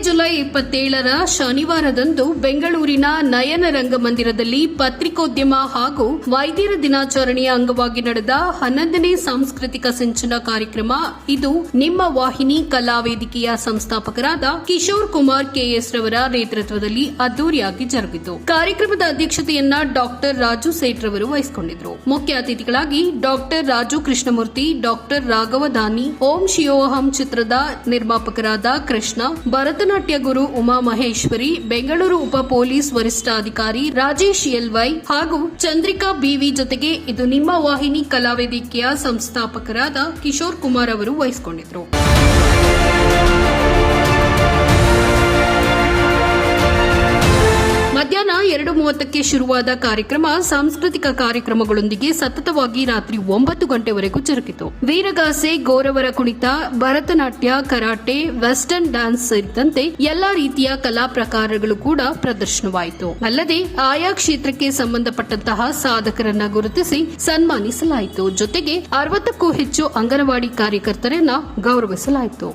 July 27ರ ಶನಿವಾರದಂದು ಬೆಂಗಳೂರಿನ ನಯನ ರಂಗಮಂದಿರದಲ್ಲಿ ಪತ್ರಿಕೋದ್ಯಮ ಹಾಗೂ ವೈದ್ಯರ ದಿನಾಚರಣೆಯ ಅಂಗವಾಗಿ ನಡೆದ 11ನೇ ಸಾಂಸ್ಕೃತಿಕ ಸಿಂಚನ ಕಾರ್ಯಕ್ರಮ. ಇದು ನಿಮ್ಮ ವಾಹಿನಿ ಕಲಾವೇದಿಕೆಯ ಸಂಸ್ಥಾಪಕರಾದ ಕಿಶೋರ್ ಕುಮಾರ್ ಕೆಎಸ್ ರವರ ನೇತೃತ್ವದಲ್ಲಿ ಅದ್ದೂರಿಯಾಗಿ ಜರುಗಿತು. ಕಾರ್ಯಕ್ರಮದ ಅಧ್ಯಕ್ಷತೆಯನ್ನ ಡಾಕ್ಟರ್ ರಾಜು ಸೇಠ್ ರವರು ವಹಿಸಿಕೊಂಡಿದ್ದರು. ಮುಖ್ಯ ಅತಿಥಿಗಳಾಗಿ ಡಾಕ್ಟರ್ ರಾಜು ಕೃಷ್ಣಮೂರ್ತಿ, ಡಾಕ್ಟರ್ ರಾಘವದಾನಿ, ಓಂ ಶಿವೋಹಂ ಚಿತ್ರದ ನಿರ್ಮಾಪಕರಾದ ಕೃಷ್ಣ, ಭರತನಾಟ್ಯ ಗುರು ಉಮಾ ಮಹೇಶ್ವರಿ, ಬೆಂಗಳೂರು ಉಪ ಪೊಲೀಸ್ ವರಿಷ್ಠಾಧಿಕಾರಿ ರಾಜೇಶ್ ಎಲ್ವೈ ಹಾಗೂ ಚಂದ್ರಿಕಾ ಬಿವಿ ಜೊತೆಗೆ ಇದು ನಿಮ್ಮ ವಾಹಿನಿ ಕಲಾವೇದಿಕೆಯ ಸಂಸ್ಥಾಪಕರಾದ ಕಿಶೋರ್ ಕುಮಾರ್ ಅವರು ವಹಿಸಿಕೊಂಡಿದ್ದರು. ಮಧ್ಯಾಹ್ನ 2:30ಕ್ಕೆ ಶುರುವಾದ ಕಾರ್ಯಕ್ರಮ ಸಾಂಸ್ಕೃತಿಕ ಕಾರ್ಯಕ್ರಮಗಳೊಂದಿಗೆ ಸತತವಾಗಿ ರಾತ್ರಿ 9 ಗಂಟೆವರೆಗೂ ಜರುಗಿತು. ವೀರಗಾಸೆ, ಗೋರವರ ಕುಣಿತ, ಭರತನಾಟ್ಯ, ಕರಾಟೆ, ವೆಸ್ಟರ್ನ್ ಡ್ಯಾನ್ಸ್ ಸೇರಿದಂತೆ ಎಲ್ಲಾ ರೀತಿಯ ಕಲಾ ಪ್ರಕಾರಗಳು ಕೂಡ ಪ್ರದರ್ಶನವಾಯಿತು. ಅಲ್ಲದೆ ಆಯಾ ಕ್ಷೇತ್ರಕ್ಕೆ ಸಂಬಂಧಪಟ್ಟಂತಹ ಸಾಧಕರನ್ನ ಗುರುತಿಸಿ ಸನ್ಮಾನಿಸಲಾಯಿತು. ಜೊತೆಗೆ 60ಕ್ಕೂ ಹೆಚ್ಚು ಅಂಗನವಾಡಿ ಕಾರ್ಯಕರ್ತರನ್ನ ಗೌರವಿಸಲಾಯಿತು.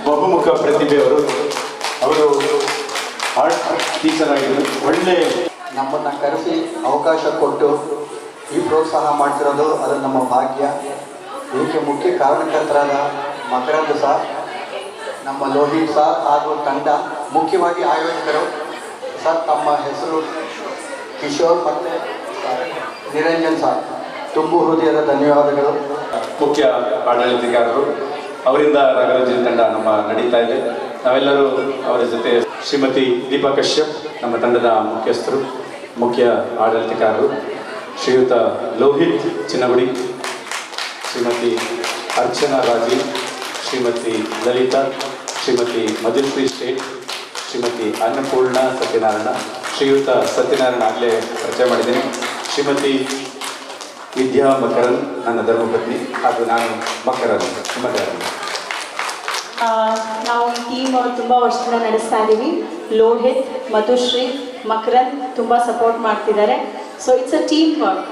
ಬಹುಮುಖ ಪ್ರತಿಭೆಯವರು ಅವರು ಆರ್ಟ್ ಟೀಚರ್ ಆಗಿದ್ರು. ಒಳ್ಳೆ ನಮ್ಮನ್ನು ಕರೆಸಿ ಅವಕಾಶ ಕೊಟ್ಟು ಈ ಪ್ರೋತ್ಸಾಹ ಮಾಡ್ತಿರೋದು ಅದು ನಮ್ಮ ಭಾಗ್ಯ. ಇದಕ್ಕೆ ಮುಖ್ಯ ಕಾರಣಕರ್ತರಾದ ಮಕರಂದ್ ಸರ್, ನಮ್ಮ ಲೋಹಿತ್ ಸರ್ ಹಾಗೂ ತಂಡ, ಮುಖ್ಯವಾಗಿ ಆಯೋಜಕರು ಸರ್, ತಮ್ಮ ಹೆಸರು ಕಿಶೋರ್ ಮತ್ತು ನಿರಂಜನ್ ಸರ್, ತುಂಬು ಹೃದಯದ ಧನ್ಯವಾದಗಳು. ಮುಖ್ಯ ಆಡಳಿತಗಾರರು ಅವರಿಂದ ನಗರಜಿ ತಂಡ ನಮ್ಮ ನಡೀತಾ ಇದೆ. ನಾವೆಲ್ಲರೂ ಅವರ ಜೊತೆ ಶ್ರೀಮತಿ ದೀಪಾ ಕಶ್ಯಪ್ ನಮ್ಮ ತಂಡದ ಮುಖ್ಯಸ್ಥರು, ಮುಖ್ಯ ಆಡಳಿತಗಾರರು, ಶ್ರೀಯುತ ಲೋಹಿತ್ ಚಿನ್ನಗುಡಿ, ಶ್ರೀಮತಿ ಅರ್ಚನಾ ರಾಜೀವ್, ಶ್ರೀಮತಿ ಲಲಿತಾ, ಶ್ರೀಮತಿ ಮಧುಶ್ರೀ ಸ್ಟೇಟ್, ಶ್ರೀಮತಿ ಅನ್ನಪೂರ್ಣ ಸತ್ಯನಾರಾಯಣ, ಶ್ರೀಯುತ ಸತ್ಯನಾರಾಯಣ ಆಗಲೇ ಪರಿಚಯ ಮಾಡಿದ್ದೀನಿ, ಶ್ರೀಮತಿ ವಿದ್ಯಾ ಮಕರನ್ ನನ್ನ ಧರ್ಮಪತ್ನಿ, ಹಾಗೂ ನಾನು ಮಕರನ್ ಮಕರನ್. ನಾವು ಈ ಟೀಮ್ ತುಂಬ ವರ್ಷದಿಂದ ನಡೆಸ್ತಾ ಇದ್ದೀವಿ. ಲೋಹಿತ್, ಮಧುಶ್ರೀ, ಮಕರನ್ ತುಂಬ ಸಪೋರ್ಟ್ ಮಾಡ್ತಿದ್ದಾರೆ. So it's a team work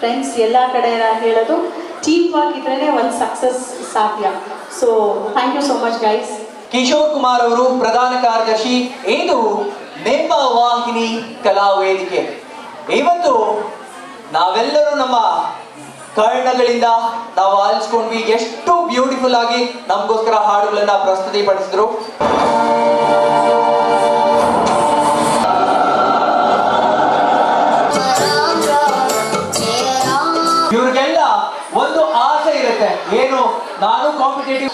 friends. ಎಲ್ಲ ಕಡೆ ಹೇಳೋದು ಟೀಮ್ ವರ್ಕ್ ಇದ್ರೇ ಒಂದು ಸಕ್ಸಸ್ ಸಾಧ್ಯ. So thank you so much guys. Kishore Kumar ಅವರು ಪ್ರಧಾನ ಕಾರ್ಯದರ್ಶಿ. ಇದು ನಿಮ್ಮ ವಾಹಿನಿ ಕಲಾವೇದಿಕೆ. ಇವತ್ತು ನಾವೆಲ್ಲರೂ ನಮ್ಮ ಕರ್ಣಗಳಿಂದ ನಾವು ಆಲಿಸ್ಕೊಂಡ್ವಿ. ಎಷ್ಟು ಬ್ಯೂಟಿಫುಲ್ ಆಗಿ ನಮಗೋಸ್ಕರ ಹಾಡುಗಳನ್ನ ಪ್ರಸ್ತುತಿಪಡಿಸಿದ್ರು. ಇವ್ರಿಗೆಲ್ಲ ಒಂದು ಆಸೆ ಇರುತ್ತೆ, ಏನು, ನಾನು ಕಾಂಪಿಟೇಟಿವ್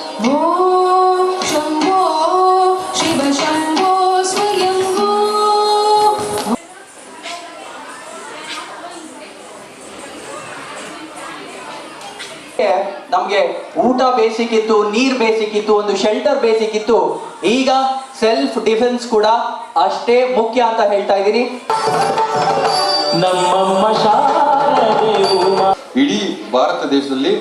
ನಮ್ಗೆ ಊಟ ಬೇಸಿಕ್ಕಿತ್ತು, ನೀರ್ ಬೇಸಿಕ್ಕಿತ್ತು, ಒಂದು ಶೆಲ್ಟರ್ ಬೇಸಿಕ್ಕಿತ್ತು. ಈಗ ಸೆಲ್ಫ್ ಡಿಫೆನ್ಸ್ ಕೂಡ ಅಷ್ಟೇ ಮುಖ್ಯ ಅಂತ ಹೇಳ್ತಾ ಇದ್ದೀನಿ. ಇಡೀ ಭಾರತ ದೇಶದಲ್ಲಿ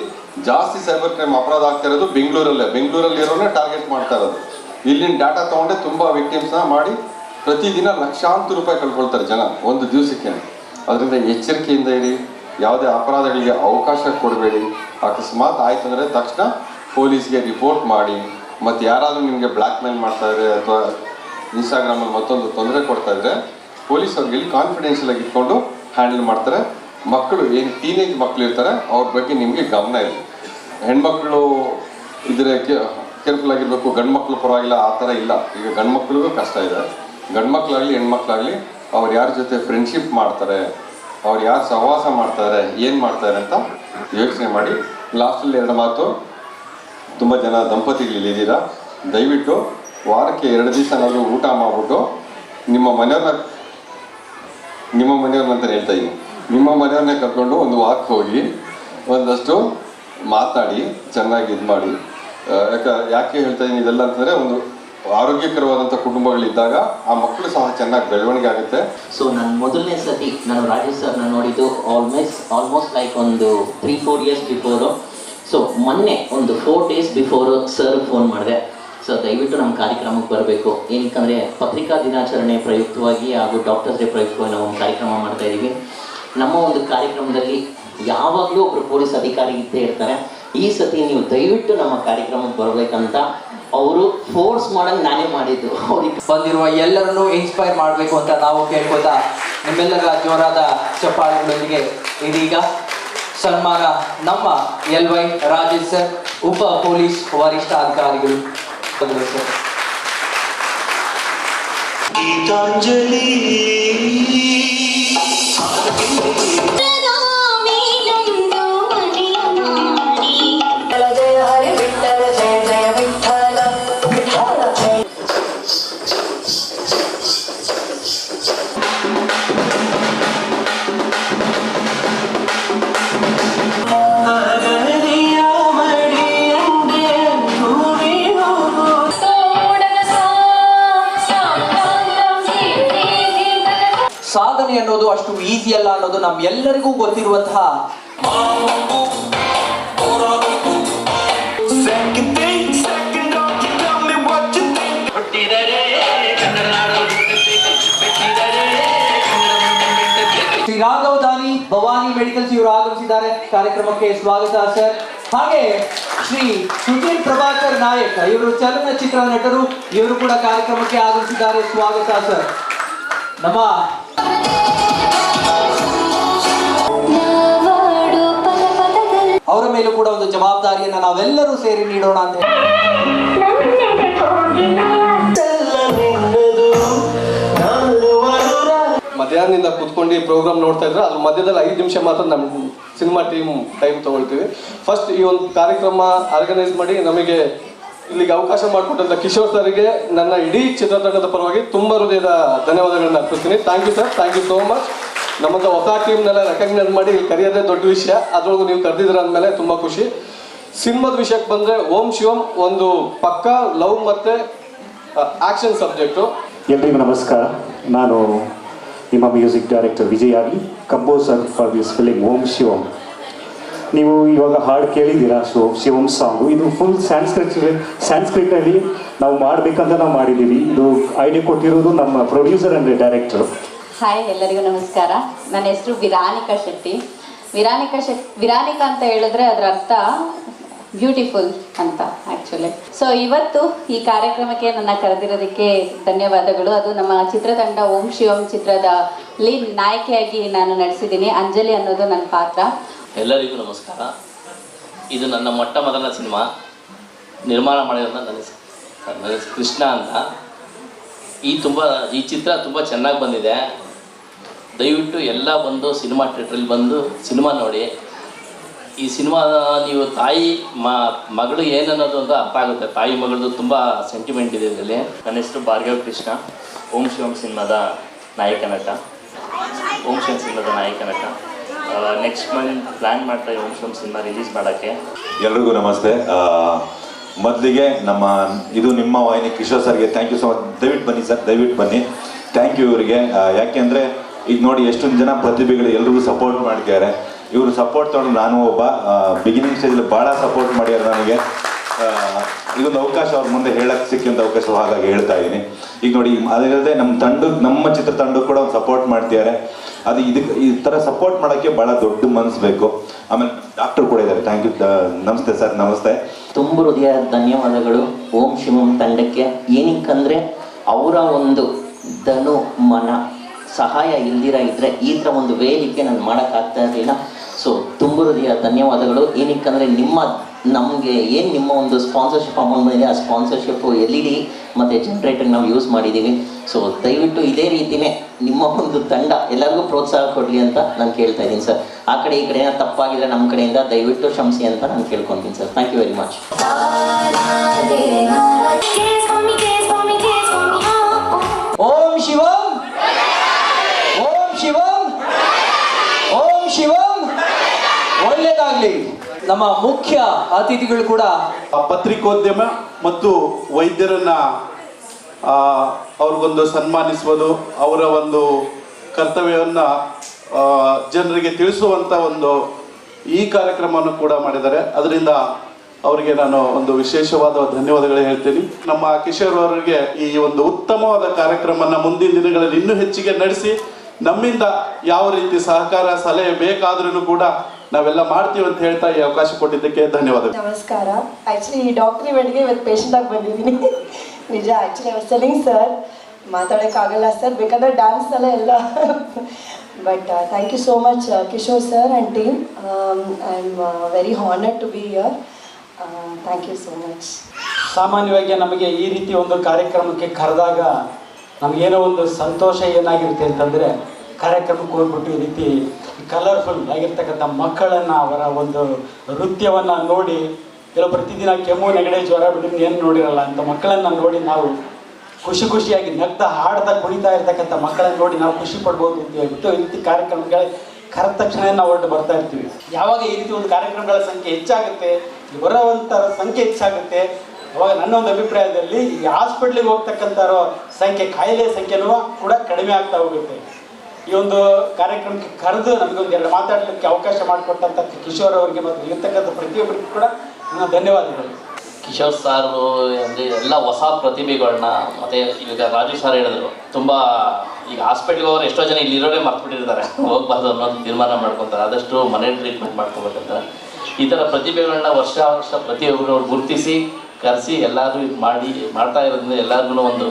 ಜಾಸ್ತಿ ಸೈಬರ್ ಕ್ರೈಮ್ ಅಪರಾಧ ಆಗ್ತಾ ಇರೋದು ಬೆಂಗಳೂರಲ್ಲಿ ಇರೋನೇ ಟಾರ್ಗೆಟ್ ಮಾಡ್ತಾ ಇರೋದು. ಇಲ್ಲಿನ ಡಾಟಾ ತಗೊಂಡೆ ತುಂಬಾ ವಿಕ್ಟಿಮ್ಸ್ನ ಮಾಡಿ ಪ್ರತಿದಿನ ಲಕ್ಷಾಂತರ ರೂಪಾಯಿ ಕಳ್ಕೊಳ್ತಾರೆ ಜನ ಒಂದು ದಿವಸಕ್ಕೆ. ಅದರಿಂದ ಎಚ್ಚರಿಕೆಯಿಂದ ಇರಿ, ಯಾವುದೇ ಅಪರಾಧಗಳಿಗೆ ಅವಕಾಶ ಕೊಡಬೇಡಿ. ಅಕಸ್ಮಾತ್ ಆಯ್ತು ಅಂದರೆ ತಕ್ಷಣ ಪೊಲೀಸ್ಗೆ ರಿಪೋರ್ಟ್ ಮಾಡಿ. ಮತ್ತು ಯಾರಾದರೂ ನಿಮಗೆ ಬ್ಲ್ಯಾಕ್ ಮೇಲ್ ಮಾಡ್ತಾ ಇದ್ರೆ ಅಥವಾ ಇನ್ಸ್ಟಾಗ್ರಾಮಲ್ಲಿ ಮತ್ತೊಂದು ತೊಂದರೆ ಕೊಡ್ತಾ ಇದ್ರೆ ಪೊಲೀಸ್ ಅವ್ರಿಗೆ ಇಲ್ಲಿ ಕಾನ್ಫಿಡೆನ್ಷಿಯಲ್ ಆಗಿ ಇಟ್ಕೊಂಡು ಹ್ಯಾಂಡಲ್ ಮಾಡ್ತಾರೆ. ಮಕ್ಕಳು ಏನು ಟೀನೇಜ್ ಮಕ್ಕಳು ಇರ್ತಾರೆ ಅವ್ರ ಬಗ್ಗೆ ನಿಮಗೆ ಗಮನ ಇದೆ. ಹೆಣ್ಮಕ್ಳು ಇದ್ರೆ ಕೇರ್ಫುಲ್ ಆಗಿರಬೇಕು, ಗಂಡು ಮಕ್ಕಳು ಪರವಾಗಿಲ್ಲ, ಆ ಥರ ಇಲ್ಲ. ಈಗ ಗಂಡು ಮಕ್ಕಳಿಗೂ ಕಷ್ಟ ಇದೆ. ಗಂಡ್ಮಕ್ಳಾಗಲಿ ಹೆಣ್ಮಕ್ಳಾಗಲಿ ಅವ್ರು ಯಾರ ಜೊತೆ ಫ್ರೆಂಡ್ಶಿಪ್ ಮಾಡ್ತಾರೆ, ಅವ್ರು ಯಾರು ಸಹವಾಸ ಮಾಡ್ತಾರೆ, ಏನು ಮಾಡ್ತಾರೆ ಅಂತ ಯೋಚನೆ ಮಾಡಿ. ಲಾಸ್ಟಲ್ಲಿ 2 ಮಾತು. ತುಂಬ ಜನ ದಂಪತಿಗಳಿದ್ದೀರಾ, ದಯವಿಟ್ಟು ವಾರಕ್ಕೆ 2 ದಿವಸನಾದರೂ ಊಟ ಮಾಡಿಬಿಟ್ಟು ನಿಮ್ಮ ಮನೆಯವ್ರನ್ನಂತ ಹೇಳ್ತಾ ಇದ್ದೀನಿ, ನಿಮ್ಮ ಮನೆಯವ್ರನ್ನೇ ಕರ್ಕೊಂಡು ಒಂದು ವಾಕ್ ಹೋಗಿ ಒಂದಷ್ಟು ಮಾತಾಡಿ ಚೆನ್ನಾಗಿ ಇದು ಮಾಡಿ. ಯಾಕೆ ಹೇಳ್ತಾ ಇದ್ದೀನಿ ಇದೆಲ್ಲ ಅಂತಂದರೆ, ಒಂದು ಆರೋಗ್ಯಕರವಾದಂಥ ಕುಟುಂಬಗಳಿದ್ದಾಗ ಆ ಮಕ್ಕಳು ಸಹ ಚೆನ್ನಾಗಿ ಬೆಳವಣಿಗೆ ಆಗುತ್ತೆ. ಸೊ ನಾನು ಮೊದಲನೇ ಸತಿ ನಾನು ರಾಜೇಶ್ ಸರ್ನ ನೋಡಿದ್ದು ಆಲ್ಮೋಸ್ಟ್ ಲೈಕ್ ಒಂದು 3-4 ಇಯರ್ಸ್ ಬಿಫೋರು. ಸೊ ಮೊನ್ನೆ ಒಂದು 4 ಡೇಸ್ ಬಿಫೋರು ಸರ್ ಫೋನ್ ಮಾಡಿದೆ, ಸರ್ ದಯವಿಟ್ಟು ನಮ್ಮ ಕಾರ್ಯಕ್ರಮಕ್ಕೆ ಬರಬೇಕು. ಏನಕ್ಕಂದರೆ ಪತ್ರಿಕಾ ದಿನಾಚರಣೆ ಪ್ರಯುಕ್ತವಾಗಿ ಹಾಗೂ ಡಾಕ್ಟರ್ಸ್ ಡೇ ಪ್ರಯುಕ್ತವಾಗಿ ನಾವು ಒಂದು ಕಾರ್ಯಕ್ರಮ ಮಾಡ್ತಾ ಇದ್ದೀವಿ. ನಮ್ಮ ಒಂದು ಕಾರ್ಯಕ್ರಮದಲ್ಲಿ ಯಾವಾಗಲೂ ಒಬ್ಬರು ಪೊಲೀಸ್ ಅಧಿಕಾರಿ ಇದ್ದೇ ಇರ್ತಾರೆ. ಈ ಸತಿ ನೀವು ದಯವಿಟ್ಟು ನಮ್ಮ ಕಾರ್ಯಕ್ರಮಕ್ಕೆ ಬರಬೇಕಂತ ಅವರು ಫೋರ್ಸ್ ಮಾಡಂಗೆ ನಾನೇ ಮಾಡಿದ್ದು. ಅವ್ರಿಗೆ ಬಂದಿರುವ ಎಲ್ಲರನ್ನೂ ಇನ್ಸ್ಪೈರ್ ಮಾಡಬೇಕು ಅಂತ ನಾವು ಕೇಳ್ಕೊತಾ ನಿಮ್ಮೆಲ್ಲರ ಜೋರಾದ ಚಪ್ಪಾಳೆಗಳೊಂದಿಗೆ ಇದೀಗ ಸನ್ಮಾನ ನಮ್ಮ LY ರಾಜೇಶ್ ಸರ್, ಉಪ ಪೊಲೀಸ್ ವರಿಷ್ಠಾಧಿಕಾರಿಗಳು. ಸರ್ ಗೀತಾಂಜಲಿ ಸಾಧನೆ ಅನ್ನೋದು ಅಷ್ಟು ಈಸಿ ಅಲ್ಲ ಅನ್ನೋದು ನಮ್ಮೆಲ್ಲರಿಗೂ ಗೊತ್ತಿರುವಂತಹ ಶ್ರೀ ರಾಘವ್ ದಾನಿ ಭವಾನಿ ಮೆಡಿಕಲ್ಸ್ ಇವರು ಆಗಮಿಸಿದ್ದಾರೆ. ಕಾರ್ಯಕ್ರಮಕ್ಕೆ ಸ್ವಾಗತ ಸರ್. ಹಾಗೆ ಶ್ರೀ ಸುಧೀರ್ ಪ್ರಭಾಕರ್ ನಾಯಕ್ ಇವರು ಚಲನಚಿತ್ರ ನಟರು, ಇವರು ಕೂಡ ಕಾರ್ಯಕ್ರಮಕ್ಕೆ ಆಗಮಿಸಿದ್ದಾರೆ. ಸ್ವಾಗತ ಸರ್. ನಮ್ಮ ಅವರ ಮೇಲೂ ಕೂಡ ಒಂದು ಜವಾಬ್ದಾರಿಯನ್ನು ನಾವೆಲ್ಲರೂ ಸೇರಿ ನೀಡೋಣ ಅಂತ ಮಧ್ಯಾಹ್ನದಿಂದ ಕೂತ್ಕೊಂಡು ಪ್ರೋಗ್ರಾಮ್ ನೋಡ್ತಾ ಇದ್ರೆ ಅದ್ರ ಮಧ್ಯದಲ್ಲಿ 5 ನಿಮಿಷ ಮಾತ್ರ ನಮ್ಮ ಸಿನಿಮಾ ಟೀಮ್ ಟೈಮ್ ತಗೊಳ್ತೀವಿ. ಫಸ್ಟ್ ಈ ಒಂದು ಕಾರ್ಯಕ್ರಮ ಆರ್ಗನೈಸ್ ಮಾಡಿ ನಮಗೆ ಇಲ್ಲಿಗೆ ಅವಕಾಶ ಮಾಡಿಕೊಟ್ಟಂತ ಕಿಶೋರ್ ಸರ್ಗೆ ನನ್ನ ಇಡೀ ಚಿತ್ರತಂಡದ ಪರವಾಗಿ ತುಂಬ ಹೃದಯದ ಧನ್ಯವಾದಗಳನ್ನ ಅರ್ಪಿಸ್ತೀನಿ. Thank you sir, thank you so much. ನಮ್ಮಂತ ಹೊಸ ಟೀಮ್ನೆಲ್ಲ ರೆಕಗ್ನೈಸ್ ಮಾಡಿ ಇಲ್ಲಿ ಕರೆಯೋದೇ ದೊಡ್ಡ ವಿಷಯ, ಅದ್ರೊಳಗೂ ನೀವು ಕರೆದಿದ್ದೀರ ಅಂದಮೇಲೆ ತುಂಬ ಖುಷಿ. ಸಿನಿಮಾದ ವಿಷಯಕ್ಕೆ ಬಂದರೆ ಓಂ ಶಿವಂ ಒಂದು ಪಕ್ಕಾ ಲವ್ ಮತ್ತು ಆ್ಯಕ್ಷನ್ ಸಬ್ಜೆಕ್ಟು. ಎಲ್ರಿಗೂ ನಮಸ್ಕಾರ. ನಾನು ನಿಮ್ಮ ಮ್ಯೂಸಿಕ್ ಡೈರೆಕ್ಟರ್ ವಿಜಯ್ ಆಗಲಿ, ಕಂಪೋಸರ್ ಫಾರ್ ದಿಸ್ ಫಿಲಿಮ್ ಓಂ ಶಿವಂ. ನೀವು ಇವಾಗ ಹಾಡು ಕೇಳಿದ್ದೀರಾ, ಶಿವಂ ಸಾಂಗು. ಇದು ಫುಲ್ ಸ್ಯಾನ್ಸ್ಕ್ರಿಟಲ್ಲಿ ನಾವು ಮಾಡಬೇಕಂತ ನಾವು ಮಾಡಿದ್ದೀವಿ. ಇದು ಐಡಿಯಾ ಕೊಟ್ಟಿರೋದು ನಮ್ಮ ಪ್ರೊಡ್ಯೂಸರ್ ಅಂದರೆ ಡೈರೆಕ್ಟರು. ಹಾಯ್, ಎಲ್ಲರಿಗೂ ನಮಸ್ಕಾರ. ನನ್ನ ಹೆಸರು ವಿರಾನಿಕಾ ಶೆಟ್ಟಿ. ವಿರಾನಿಕಾ ಅಂತ ಹೇಳಿದ್ರೆ ಅದರ ಅರ್ಥ ಬ್ಯೂಟಿಫುಲ್ ಅಂತ ಆ್ಯಕ್ಚುಲಿ. ಸೊ ಇವತ್ತು ಈ ಕಾರ್ಯಕ್ರಮಕ್ಕೆ ನನ್ನ ಕರೆದಿರೋದಕ್ಕೆ ಧನ್ಯವಾದಗಳು. ಅದು ನಮ್ಮ ಚಿತ್ರತಂಡ ಓಂ ಶಿವಂ ಚಿತ್ರದ ಲೀಡ್ ನಾಯಕಿಯಾಗಿ ನಾನು ನಡೆಸಿದ್ದೀನಿ. ಅಂಜಲಿ ಅನ್ನೋದು ನನ್ನ ಪಾತ್ರ. ಎಲ್ಲರಿಗೂ ನಮಸ್ಕಾರ. ಇದು ನನ್ನ ಮೊಟ್ಟ ಮೊದಲ ಸಿನಿಮಾ. ನಿರ್ಮಾಣ ಮಾಡಿರೋದು ನನ್ನ ಹೆಸರು ಕೃಷ್ಣ ಅಂತ. ಈ ಚಿತ್ರ ತುಂಬ ಚೆನ್ನಾಗಿ ಬಂದಿದೆ. ದಯವಿಟ್ಟು ಎಲ್ಲ ಬಂದು ಸಿನಿಮಾ ಥಿಯೇಟ್ರಲ್ಲಿ ಬಂದು ಸಿನಿಮಾ ನೋಡಿ. ಈ ಸಿನಿಮಾ ನೀವು ತಾಯಿ ಮಗಳು ಏನನ್ನೋದು ಅಂತ ಅರ್ಥ ಆಗುತ್ತೆ. ತಾಯಿ ಮಗಳದ್ದು ತುಂಬ ಸೆಂಟಿಮೆಂಟ್ ಇದೆ ಇದರಲ್ಲಿ. ನನ್ನ ಹೆಸರು ಭಾರ್ಗವ್ ಕೃಷ್ಣ, ಓಂ ಶಿವಂ ಸಿನಿಮಾದ ನಾಯಕ ನಟ. ನೆಕ್ಸ್ಟ್ ಮಂತ್ ಪ್ಲ್ಯಾನ್ ಮಾಡ್ತಾ ಓಂ ಶಿವಂ ಸಿನಿಮಾ ರಿಲೀಸ್ ಮಾಡೋಕ್ಕೆ. ಎಲ್ರಿಗೂ ನಮಸ್ತೆ. ಮೊದಲಿಗೆ ಇದು ನಿಮ್ಮ ವಾಹಿನಿ ಕಿಶೋರ್ ಸರ್ಗೆ ಥ್ಯಾಂಕ್ ಯು ಸೊ ಮಚ್. ದಯವಿಟ್ಟು ಬನ್ನಿ ಸರ್, ದಯವಿಟ್ಟು ಬನ್ನಿ. ಥ್ಯಾಂಕ್ ಯು ಇವರಿಗೆ. ಯಾಕೆಂದರೆ ಈಗ ನೋಡಿ ಎಷ್ಟೊಂದು ಜನ ಪ್ರತಿಭೆಗಳು ಎಲ್ರಿಗೂ ಸಪೋರ್ಟ್ ಮಾಡಿದ್ದಾರೆ. ಇವರು ಸಪೋರ್ಟ್ ತೊಗೊಂಡು ನಾನು ಒಬ್ಬ ಬಿಗಿನಿಂಗ್ ಸ್ಟೇಜಲ್ಲಿ ಭಾಳ ಸಪೋರ್ಟ್ ಮಾಡ್ಯಾರ ನನಗೆ. ಇದೊಂದು ಅವಕಾಶ ಅವ್ರ ಮುಂದೆ ಹೇಳಕ್ಕೆ ಸಿಕ್ಕಿಂತ ಅವಕಾಶ, ಹಾಗಾಗಿ ಹೇಳ್ತಾ ಇದ್ದೀನಿ. ಈಗ ನೋಡಿ ಅದಲ್ಲದೆ ನಮ್ಮ ಚಿತ್ರತಂಡಕ್ಕೆ ಕೂಡ ಒಂದು ಸಪೋರ್ಟ್ ಮಾಡ್ತಿದ್ದಾರೆ. ಅದು ಈ ಥರ ಸಪೋರ್ಟ್ ಮಾಡೋಕ್ಕೆ ಭಾಳ ದೊಡ್ಡ ಮನಸ್ಸು ಬೇಕು. ಆಮೇಲೆ ಡಾಕ್ಟರ್ ಕೂಡ ಇದ್ದಾರೆ. Thank you. ನಮಸ್ತೆ ಸರ್. ನಮಸ್ತೆ. ತುಂಬ ಹೃದಯ ಧನ್ಯವಾದಗಳು ಓಂ ಶಿವಂ ತಂಡಕ್ಕೆ. ಏನಕ್ಕಂದರೆ ಅವರ ಒಂದು ಮನ ಸಹಾಯ ಇಲ್ದಿರ ಇದ್ದರೆ ಈ ಥರ ಒಂದು ವೇದಿಕೆ ನಾನು ಮಾಡೋಕ್ಕಾಗ್ತಾ ಇರಲಿಲ್ಲ. ಸೊ ತುಂಬ ಹೃದಯ ಧನ್ಯವಾದಗಳು. ಏನಕ್ಕಂದರೆ ನಿಮ್ಮ ನಮಗೆ ಏನು ನಿಮ್ಮ ಒಂದು ಸ್ಪಾನ್ಸರ್ಶಿಪ್ ಅಮೌಂಟ್ ಬಂದಿದೆ ಆ ಸ್ಪಾನ್ಸರ್ಶಿಪ್ಪು LED ಮತ್ತು ಜನ್ರೇಟರ್ ನಾವು ಯೂಸ್ ಮಾಡಿದ್ದೀವಿ. ಸೊ ದಯವಿಟ್ಟು ಇದೇ ರೀತಿಯೇ ನಿಮ್ಮ ಒಂದು ತಂಡ ಎಲ್ಲರಿಗೂ ಪ್ರೋತ್ಸಾಹ ಕೊಡಲಿ ಅಂತ ನಾನು ಕೇಳ್ತಾ ಇದ್ದೀನಿ ಸರ್. ಆ ಕಡೆ ಈ ಕಡೆ ತಪ್ಪಾಗಿದ್ರೆ ನಮ್ಮ ಕಡೆಯಿಂದ ದಯವಿಟ್ಟು ಕ್ಷಮಿಸಿ ಅಂತ ನಾನು ಕೇಳ್ಕೊತೀನಿ sir. Thank you very much. ಓಂ ಶಿವಂ, ಓಂ ಶಿವಂ, ಓಂ ಶಿವಂ. ಒಳ್ಳೆಯದಾಗಲಿ. ನಮ್ಮ ಮುಖ್ಯ ಅತಿಥಿಗಳು ಕೂಡ ಪತ್ರಿಕೋದ್ಯಮ ಮತ್ತು ವೈದ್ಯರನ್ನ ಅವ್ರಿಗೊಂದು ಸನ್ಮಾನಿಸುವುದು, ಅವರ ಒಂದು ಕರ್ತವ್ಯವನ್ನು ಜನರಿಗೆ ತಿಳಿಸುವಂಥ ಒಂದು ಈ ಕಾರ್ಯಕ್ರಮವನ್ನು ಕೂಡ ಮಾಡಿದ್ದಾರೆ. ಅದರಿಂದ ಅವರಿಗೆ ನಾನು ಒಂದು ವಿಶೇಷವಾದ ಧನ್ಯವಾದಗಳು ಹೇಳ್ತೀನಿ. ನಮ್ಮ ಕಿಶೋರ್ ಅವರಿಗೆ ಈ ಒಂದು ಉತ್ತಮವಾದ ಕಾರ್ಯಕ್ರಮನ ಮುಂದಿನ ದಿನಗಳಲ್ಲಿ ಇನ್ನೂ ಹೆಚ್ಚಿಗೆ ನಡೆಸಿ ನಮ್ಮಿಂದ ಯಾವ ರೀತಿ ಸಹಕಾರ ಸಲಹೆ ಬೇಕಾದ್ರೂ ಕೂಡ ನಾವೆಲ್ಲ ಮಾಡ್ತೀವಿ ಅಂತ ಹೇಳ್ತಾ ಈ ಅವಕಾಶ ಕೊಟ್ಟಿದ್ದಕ್ಕೆ ಧನ್ಯವಾದಗಳು. ನಮಸ್ಕಾರ. ಆ್ಯಕ್ಚುಲಿ ಈ ಡಾಕ್ಟ್ರ್ ಇವೆಂಟ್ಗೆ ಇವತ್ತು ಪೇಷಂಟಾಗಿ ಬಂದಿದ್ದೀನಿ. ನಿಜ, ಆ್ಯಕ್ಚುಲಿ ಸೆಲ್ಲಿಂಗ್ ಸರ್ ಮಾತಾಡೋಕ್ಕಾಗಲ್ಲ ಸರ್, ಬೇಕಾದ್ರೆ ಡ್ಯಾನ್ಸಲ್ಲೇ ಎಲ್ಲ. But thank you so much Kishore sir and team. I am very honoured to be here. Thank you so much. ಸಾಮಾನ್ಯವಾಗಿ ನಮಗೆ ಈ ರೀತಿ ಒಂದು ಕಾರ್ಯಕ್ರಮಕ್ಕೆ ಕರೆದಾಗ ನಮಗೇನೋ ಒಂದು ಸಂತೋಷ ಏನಾಗಿರುತ್ತೆ ಅಂತಂದರೆ, ಕಾರ್ಯಕ್ರಮಕ್ಕೆ ಹೋಗ್ಬಿಟ್ಟು ಈ ರೀತಿ ಕಲರ್ಫುಲ್ ಆಗಿರ್ತಕ್ಕಂಥ ಮಕ್ಕಳನ್ನು, ಅವರ ಒಂದು ನೃತ್ಯವನ್ನು ನೋಡಿ, ಕೆಲವು ಪ್ರತಿದಿನ ಕೆಮ್ಮು ನೆಗಡೆ ಜ್ವರ ಬಿಟ್ಟು ಏನು ನೋಡಿರಲ್ಲ ಅಂತ ಮಕ್ಕಳನ್ನು ನೋಡಿ ನಾವು ಖುಷಿಯಾಗಿ ನಗ್ತಾ ಹಾಡ್ತಾ ಕುಣಿತಾ ಇರ್ತಕ್ಕಂಥ ಮಕ್ಕಳನ್ನು ನೋಡಿ ನಾವು ಖುಷಿ ಪಡ್ಬೋದು ಅಂತ ಹೇಳ್ಬಿಟ್ಟು ಈ ರೀತಿ ಕಾರ್ಯಕ್ರಮಗಳ ಕರೆದ ತಕ್ಷಣ ನಾವು ಹೊರಟು ಬರ್ತಾ ಇರ್ತೀವಿ. ಯಾವಾಗ ಈ ರೀತಿ ಒಂದು ಕಾರ್ಯಕ್ರಮಗಳ ಸಂಖ್ಯೆ ಹೆಚ್ಚಾಗುತ್ತೆ, ಬರೋವಂಥರ ಸಂಖ್ಯೆ ಹೆಚ್ಚಾಗುತ್ತೆ, ಅವಾಗ ನನ್ನ ಒಂದು ಅಭಿಪ್ರಾಯದಲ್ಲಿ ಈ ಹಾಸ್ಪಿಟ್ಲಿಗೆ ಹೋಗ್ತಕ್ಕಂಥವ್ರ ಸಂಖ್ಯೆ, ಕಾಯಿಲೆ ಸಂಖ್ಯೆನೂ ಕೂಡ ಕಡಿಮೆ ಆಗ್ತಾ ಹೋಗುತ್ತೆ. ಈ ಒಂದು ಕಾರ್ಯಕ್ರಮಕ್ಕೆ ಕರೆದು ನಮಗೊಂದು ಎರಡು ಮಾತಾಡಲಿಕ್ಕೆ ಅವಕಾಶ ಮಾಡಿಕೊಟ್ಟಂಥ ಕಿಶೋರ್ ಅವರಿಗೆ ಮತ್ತು ಇರ್ತಕ್ಕಂಥ ಪ್ರತಿಯೊಬ್ಬರಿಗೂ ಕೂಡ ನನ್ನ ಧನ್ಯವಾದಗಳು. ಕಿಶೋರ್ ಸಾರು ಅಂದರೆ ಎಲ್ಲ ಹೊಸ ಪ್ರತಿಭೆಗಳನ್ನ, ಮತ್ತು ಈಗ ರಾಜು ಸರ್ ಹೇಳಿದ್ರು, ತುಂಬ ಈಗ ಹಾಸ್ಪಿಟ್ಲಿಗೆ ಹೋಗೋರು ಎಷ್ಟೋ ಜನ ಇಲ್ಲಿರೋರೇ ಮರ್ತ್ಬಿಟ್ಟಿರ್ತಾರೆ, ಹೋಗ್ಬಾರ್ದು ಅನ್ನೋದು ತೀರ್ಮಾನ ಮಾಡ್ಕೊತಾರೆ. ಆದಷ್ಟು ಮನೇಲಿ ಟ್ರೀಟ್ಮೆಂಟ್ ಮಾಡ್ಕೊಬೇಕಂತ ಈ ಥರ ಪ್ರತಿಭೆಗಳನ್ನ ವರ್ಷ ಪ್ರತಿಯೊಬ್ಬರು ಗುರುತಿಸಿ ಕರೆಸಿ ಎಲ್ಲರೂ ಮಾಡ್ತಾ ಇರೋದ್ರಿಂದ ಎಲ್ಲರಿಗೂ ಒಂದು